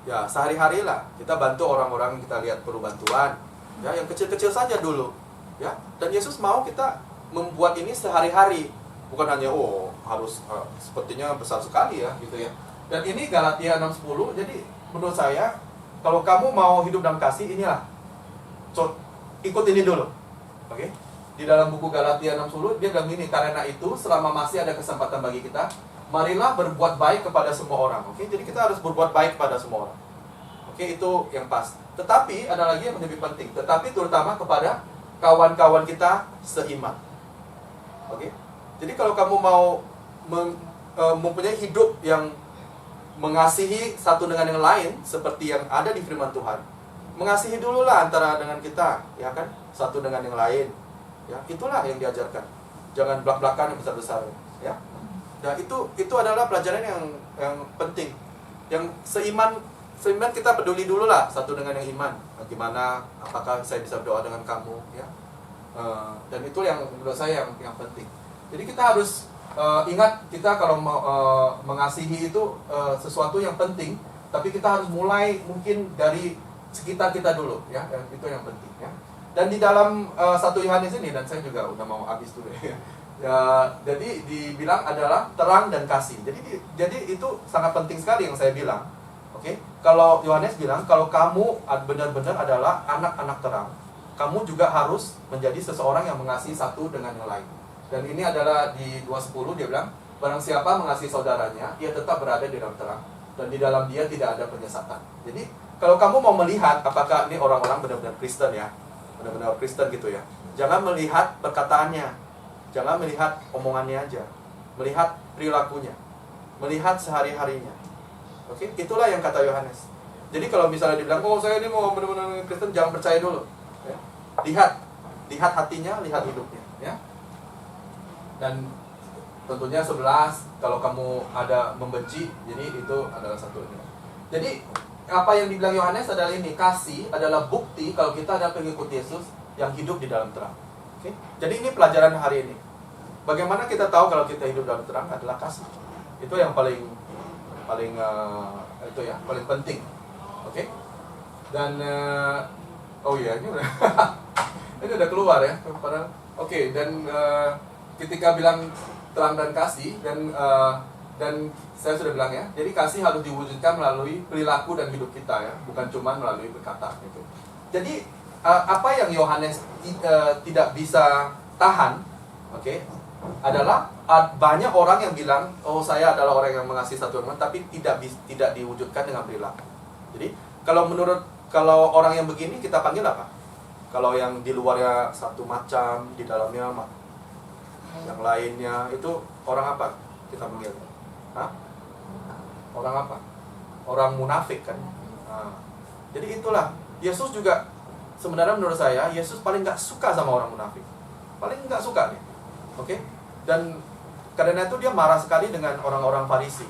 Ya, sehari-hari lah kita bantu orang-orang yang kita lihat perlu bantuan. Ya, yang kecil-kecil saja dulu. Ya. Dan Yesus mau kita membuat ini sehari-hari. Bukan hanya harus sepertinya besar sekali ya gitu ya. Dan ini Galatia 6:10. Jadi menurut saya kalau kamu mau hidup dalam kasih, inilah ikut ini dulu. Oke? Di dalam buku Galatia 6:10 dia bilang gini, karena itu selama masih ada kesempatan bagi kita, marilah berbuat baik kepada semua orang. Oke? Jadi kita harus berbuat baik pada semua orang. Oke, itu yang pas. Tetapi ada lagi yang lebih penting, tetapi terutama kepada kawan-kawan kita seiman. Oke? Jadi kalau kamu mau mempunyai hidup yang mengasihi satu dengan yang lain seperti yang ada di firman Tuhan, mengasihi dululah antara dengan kita, ya kan? Satu dengan yang lain. Ya, itulah yang diajarkan. Jangan belak-belakan yang besar-besar, ya. Nah, itu adalah pelajaran yang penting. Yang seiman kita peduli dululah satu dengan yang iman. Bagaimana, apakah saya bisa berdoa dengan kamu, ya. Dan itu yang menurut saya yang penting. Jadi kita harus ingat, kita kalau mengasihi itu sesuatu yang penting, tapi kita harus mulai mungkin dari sekitar kita dulu, ya. Itu yang penting, ya. Dan di dalam 1 Yohanes ini, dan saya juga udah mau habis dulu ya. Jadi dibilang adalah terang dan kasih. Jadi itu sangat penting sekali yang saya bilang. Oke, kalau Yohanes bilang kalau kamu benar-benar adalah anak-anak terang, kamu juga harus menjadi seseorang yang mengasihi satu dengan yang lain. Dan ini adalah di 2:10 dia bilang, barang siapa mengasihi saudaranya, ia tetap berada di dalam terang, dan di dalam dia tidak ada penyesatan. Jadi kalau kamu mau melihat apakah ini orang-orang benar-benar Kristen ya, benar-benar Kristen gitu ya, jangan melihat perkataannya, jangan melihat omongannya aja, melihat perilakunya, melihat sehari-harinya. Oke, itulah yang kata Yohanes. Jadi kalau misalnya dibilang, oh saya ini mau benar-benar Kristen, jangan percaya dulu. Ya. Lihat hatinya, lihat hidupnya. Ya. Dan tentunya 11, kalau kamu ada membenci, jadi itu adalah satunya. Jadi apa yang dibilang Yohanes adalah ini, kasih adalah bukti kalau kita adalah pengikut Yesus yang hidup di dalam terang. Oke? Jadi ini pelajaran hari ini. Bagaimana kita tahu kalau kita hidup dalam terang adalah kasih. Itu yang paling paling penting. Oke? Dan oh iya, ini udah ini udah keluar ya. Oke, dan ketika bilang terang dan kasih, dan saya sudah bilang ya, jadi kasih harus diwujudkan melalui perilaku dan hidup kita ya, bukan cuma melalui perkataan itu. Jadi apa yang Yohanes tidak bisa tahan, oke, adalah banyak orang yang bilang, oh saya adalah orang yang mengasihi satu orang, tapi tidak diwujudkan dengan perilaku. Jadi kalau orang yang begini kita panggil apa? Kalau yang di luarnya satu macam, di dalamnya yang lainnya, itu orang apa kita panggil? Hah? Orang apa? Orang munafik kan? Nah, jadi itulah, Yesus juga sebenarnya menurut saya, Yesus paling gak suka sama orang munafik. Paling gak suka nih. Oke? Dan karena itu dia marah sekali dengan orang-orang Farisi.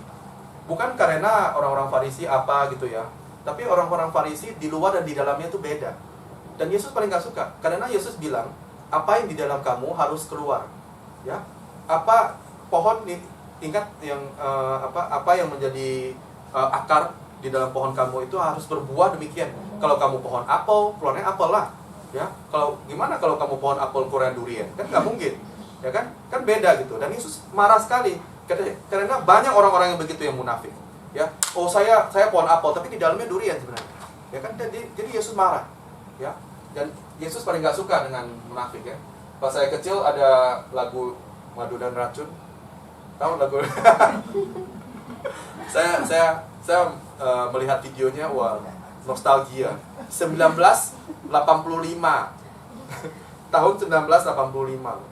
Bukan karena orang-orang Farisi apa gitu ya, tapi orang-orang Farisi di luar dan di dalamnya itu beda. Dan Yesus paling gak suka, karena Yesus bilang, apa yang di dalam kamu harus keluar. Ya, apa pohon ingat yang apa yang menjadi akar di dalam pohon kamu itu harus berbuah demikian. Kalau kamu pohon apel, keluarnya apel lah. Ya, gimana kalau kamu pohon apel keluarnya durian? Kan nggak mungkin, ya kan? Kan beda gitu. Dan Yesus marah sekali karena banyak orang-orang yang begitu yang munafik. Ya, oh saya pohon apel tapi di dalamnya durian sebenarnya. Ya kan? Jadi Yesus marah. Ya, dan Yesus paling nggak suka dengan munafik ya. Pas saya kecil ada lagu Madu dan Racun. Tahu lagu? saya melihat videonya, wah, nostalgia. 1985. Tahun 1985.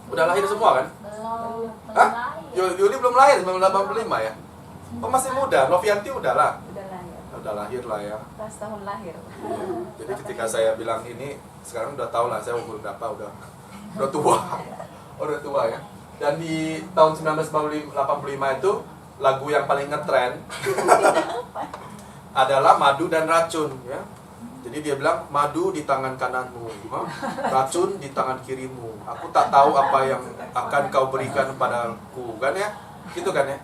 Udah lahir semua kan? Belum. Hah? Yuli belum lahir 1985 ya? Oh masih muda, Novianti udah lah. Udah lahir lah ya. Pas tahun lahir. Jadi ketika saya bilang ini, sekarang udah tahu lah saya umur berapa, udah tua. Udah tua ya. Dan di tahun 1985 itu lagu yang paling ngetren adalah Madu dan Racun ya. Jadi dia bilang, madu di tangan kananmu, racun di tangan kirimu. Aku tak tahu apa yang akan kau berikan padaku, kan ya? Gitu kan ya?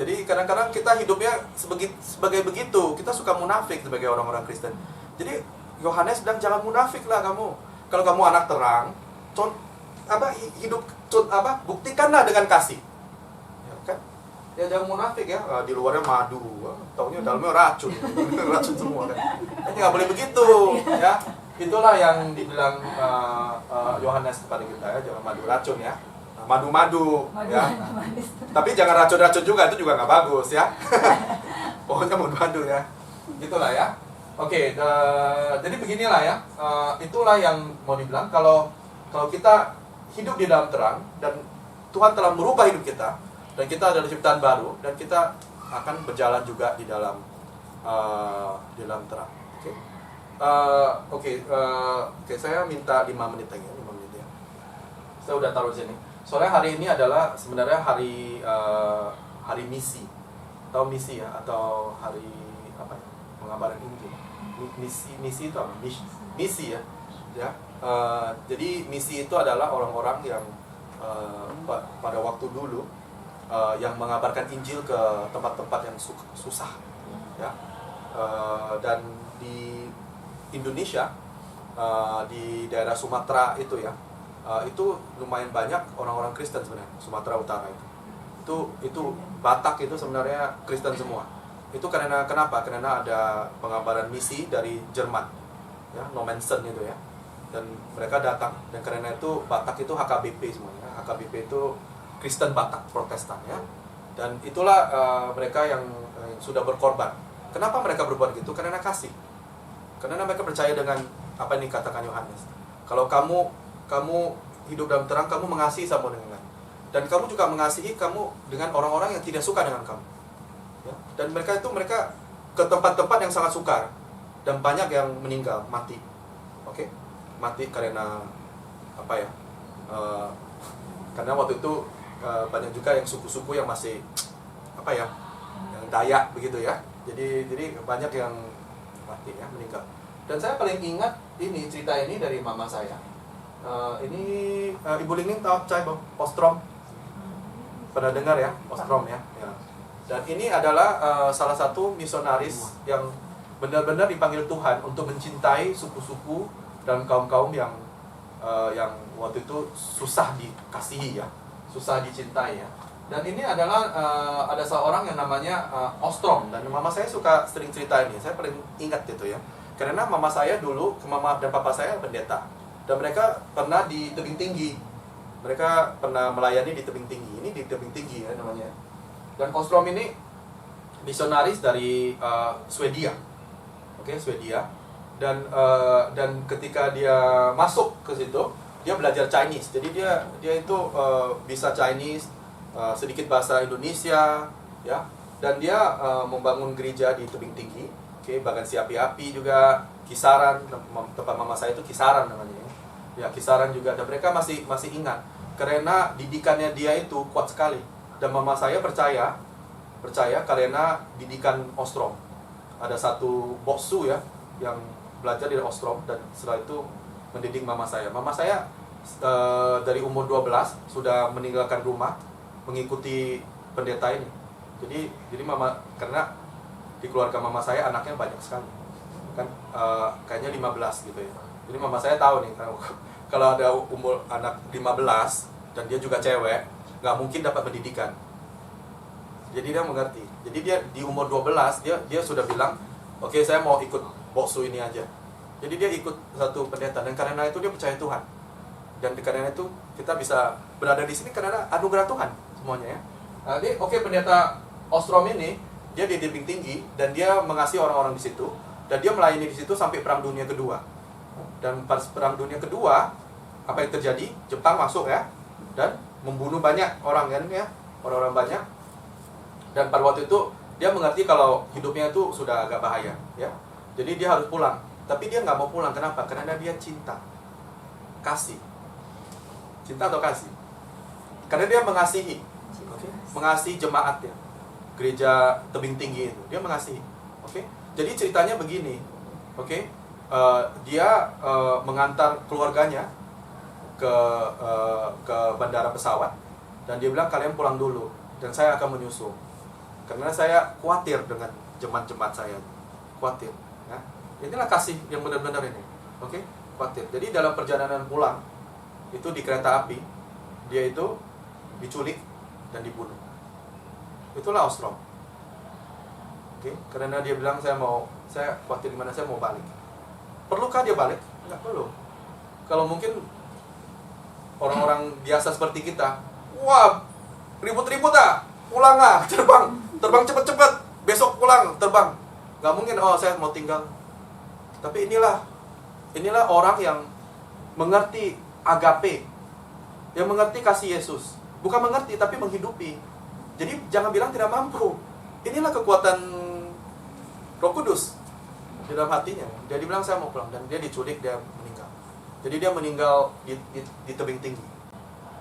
Jadi kadang-kadang kita hidupnya sebagai begitu. Kita suka munafik sebagai orang-orang Kristen. Jadi Yohanes bilang, jangan munafik lah kamu. Kalau kamu anak terang, buktikanlah dengan kasih. Ya kan? Ya jangan munafik ya, di luarnya madu, taunya dalamnya racun, racun semua kan. Ini nggak boleh begitu, ya. Itulah yang dibilang Yohanes kepada kita ya, jangan madu racun ya, madu-madu ya. Tapi jangan racun-racun juga, itu juga nggak bagus ya. Pokoknya madu-madu ya, gitulah ya. Oke, jadi beginilah ya, itulah yang mau dibilang kalau kita hidup di dalam terang dan Tuhan telah merubah hidup kita. Dan kita adalah ciptaan baru, dan kita akan berjalan juga di dalam terang. Oke, saya minta 5 menit lagi, 5 menit ya. Saya udah taruh sini. Soalnya hari ini adalah sebenarnya hari misi, atau misi ya, atau hari apa ya, pengabaran Injil. Misi itu apa? Misi ya. Jadi misi itu adalah orang-orang yang pada waktu dulu yang mengabarkan Injil ke tempat-tempat yang susah ya. Dan di Indonesia, di daerah Sumatera itu ya, itu lumayan banyak orang-orang Kristen sebenarnya. Sumatera Utara itu Batak itu sebenarnya Kristen semua. Itu karena kenapa? Karena ada pengabaran misi dari Jerman ya, Nommensen itu ya. Dan mereka datang, dan karena itu Batak itu HKBP semuanya. HKBP itu Kristen Batak Protestan ya. Dan itulah mereka yang sudah berkorban Kenapa mereka berbuat gitu? Karena kasih. Karena mereka percaya dengan apa yang dikatakan Yohanes. Kalau kamu hidup dalam terang, kamu mengasihi sama dengan lain. Dan kamu juga mengasihi kamu dengan orang-orang yang tidak suka dengan kamu. Ya? Dan mereka ke tempat-tempat yang sangat sukar. Dan banyak yang meninggal, mati. Oke? Mati karena apa ya? Karena waktu itu banyak juga yang suku-suku yang masih apa ya? Yang Dayak begitu ya. Jadi banyak yang mati ya, meninggal. Dan saya paling ingat cerita ini dari mama saya. Ini Ibu Lingling tahu Chai Ostrom? Pernah dengar ya? Ostrom ya. Dan ini adalah salah satu misionaris yang benar-benar dipanggil Tuhan untuk mencintai suku-suku dan kaum-kaum yang waktu itu susah dikasihi ya, susah dicintai ya. Dan ini adalah ada seorang yang namanya Ostrom, dan mama saya suka sering cerita ini. Saya paling ingat itu ya. Karena mama saya dulu, mama dan papa saya pendeta. Dan mereka pernah di tebing tinggi. Mereka pernah melayani di tebing tinggi. Ini di tebing tinggi ya namanya. Dan Ostrom ini misionaris dari Swedia. Oke, Swedia. Dan ketika dia masuk ke situ, dia belajar Chinese. Jadi dia itu bisa Chinese, sedikit bahasa Indonesia, ya. Dan dia membangun gereja di tebing tinggi. Oke, bahkan si api-api juga, Kisaran, tempat mama saya itu Kisaran namanya. Ya, Kisaran juga. Dan mereka masih ingat karena didikannya dia itu kuat sekali. Dan mama saya percaya karena didikan Ostrom. Ada satu boksu ya yang belajar di Ostrom, dan setelah itu mendidik mama saya. Mama saya dari umur 12 sudah meninggalkan rumah mengikuti pendeta ini. Jadi mama, karena di keluarga mama saya anaknya banyak sekali. Kan kayaknya 15 gitu ya. Jadi mama saya tahu nih kalau ada umur anak 15 dan dia juga cewek, nggak mungkin dapat pendidikan. Jadi dia mengerti. Jadi dia di umur 12 dia sudah bilang, "Oke, saya mau ikut boksu ini aja." Jadi dia ikut satu pendeta, dan karena itu dia percaya Tuhan. Dan karena itu kita bisa berada di sini karena anugerah Tuhan semuanya ya. Oke, pendeta Ostrom ini dia di tebing tinggi dan dia mengasihi orang-orang di situ, dan dia melayani di situ sampai Perang Dunia Kedua. Dan pas Perang Dunia Kedua, apa yang terjadi? Jepang masuk ya, dan membunuh banyak orang kan ya, orang-orang banyak. Dan pada waktu itu dia mengerti kalau hidupnya itu sudah agak bahaya ya. Jadi dia harus pulang. Tapi dia nggak mau pulang. Kenapa? Karena dia cinta, kasih. Cinta atau kasih? Karena dia mengasihi, mengasihi jemaatnya, gereja tebing tinggi itu. Dia mengasihi. Oke. Jadi ceritanya begini. Oke. Dia mengantar keluarganya ke bandara pesawat, dan dia bilang, "Kalian pulang dulu dan saya akan menyusul. Karena saya khawatir dengan jemaat-jemaat saya." Khawatir ya. Inilah kasih yang benar-benar ini. Oke, khawatir. Jadi dalam perjalanan pulang itu di kereta api, dia itu diculik dan dibunuh. Itulah Ostrom. Oke, karena dia bilang, saya khawatir di mana, saya mau balik. Perlukah dia balik? Enggak perlu. Kalau mungkin orang-orang biasa seperti kita, wah, ribut-ribut pulang terbang cepet-cepet, besok pulang, terbang. Nggak mungkin, saya mau tinggal. Tapi inilah orang yang mengerti agape, yang mengerti kasih Yesus. Bukan mengerti, tapi menghidupi. Jadi jangan bilang tidak mampu. Inilah kekuatan Roh Kudus di dalam hatinya. Dia bilang, saya mau pulang, dan dia diculik, dia meninggal. Jadi dia meninggal di tebing tinggi.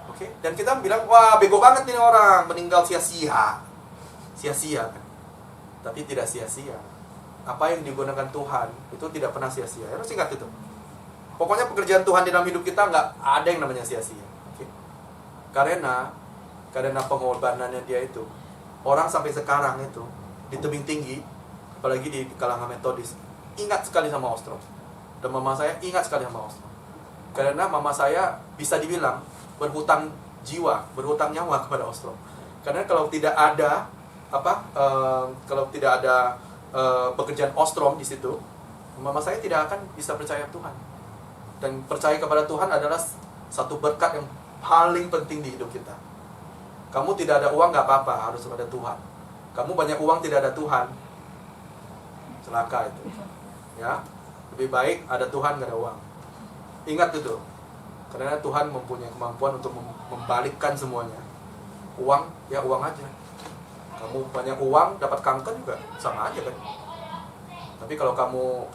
Oke? Dan kita bilang, wah, bego banget nih orang, meninggal sia-sia. Sia-sia kan? Tapi tidak sia-sia. Apa yang digunakan Tuhan itu tidak pernah sia-sia. Harus ingat itu. Pokoknya pekerjaan Tuhan di dalam hidup kita nggak ada yang namanya sia-sia. Oke? Karena pengorbanannya dia itu, orang sampai sekarang itu di tebing tinggi, apalagi di kalangan Metodis, ingat sekali sama Ostrom. Dan mama saya ingat sekali sama Ostrom. Karena mama saya bisa dibilang berhutang jiwa, berhutang nyawa kepada Ostrom. Karena kalau tidak ada pekerjaan Ostrom di situ, mama saya tidak akan bisa percaya Tuhan. Dan percaya kepada Tuhan adalah satu berkat yang paling penting di hidup kita. Kamu tidak ada uang, nggak apa-apa, harus ada Tuhan. Kamu banyak uang, tidak ada Tuhan, Celaka itu. Ya, lebih baik ada Tuhan gak ada uang. Ingat itu. Karena Tuhan mempunyai kemampuan untuk membalikkan semuanya. Uang, ya uang aja. Kamu banyak uang, dapat kanker juga sama aja kan. Tapi kalau kamu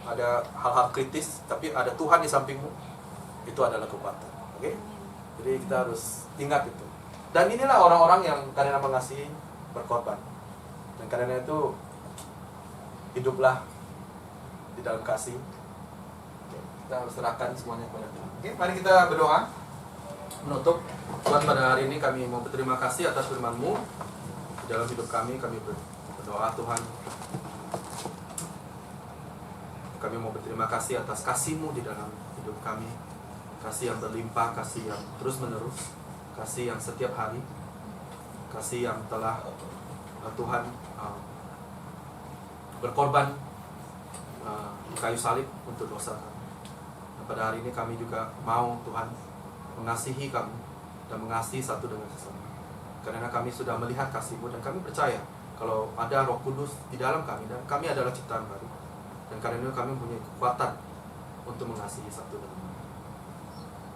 ada hal-hal kritis, tapi ada Tuhan di sampingmu, itu adalah kekuatan. Oke? Jadi kita harus ingat itu. Dan inilah orang-orang yang karena mengasihi berkorban. Dan karena itu hiduplah di dalam kasih. Oke, kita harus serahkan semuanya kepada Tuhan. Oke, mari kita berdoa. Menutup. Tuhan, pada hari ini kami mau berterima kasih atas firman-Mu. Di dalam hidup kami berdoa Tuhan. Kami mau berterima kasih atas kasih-Mu di dalam hidup kami. Kasih yang berlimpah, kasih yang terus-menerus, kasih yang setiap hari, kasih yang telah Tuhan berkorban di kayu salib untuk dosa kami. Dan pada hari ini kami juga mau Tuhan mengasihi kamu dan mengasihi satu dengan sesama. Karena kami sudah melihat kasih-Mu dan kami percaya kalau ada Roh Kudus di dalam kami dan kami adalah ciptaan baru. Dan karena itu kami punya kekuatan untuk mengasihi satu dengan lain.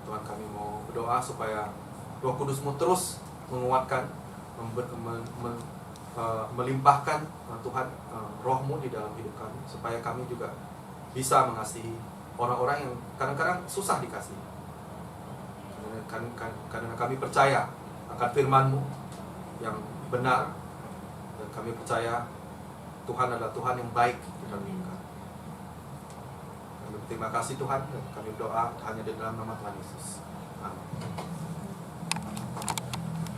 Tuhan, kami mau berdoa supaya Roh Kudus-Mu terus menguatkan, melimpahkan Tuhan Roh-Mu di dalam hidup kami, supaya kami juga bisa mengasihi orang-orang yang kadang-kadang susah dikasihi. Karena kami percaya akan firman-Mu yang benar, dan kami percaya Tuhan adalah Tuhan yang baik di dalam hidup kami. Kami berterima kasih Tuhan, dan kami berdoa hanya di dalam nama Tuhan Yesus. Amin.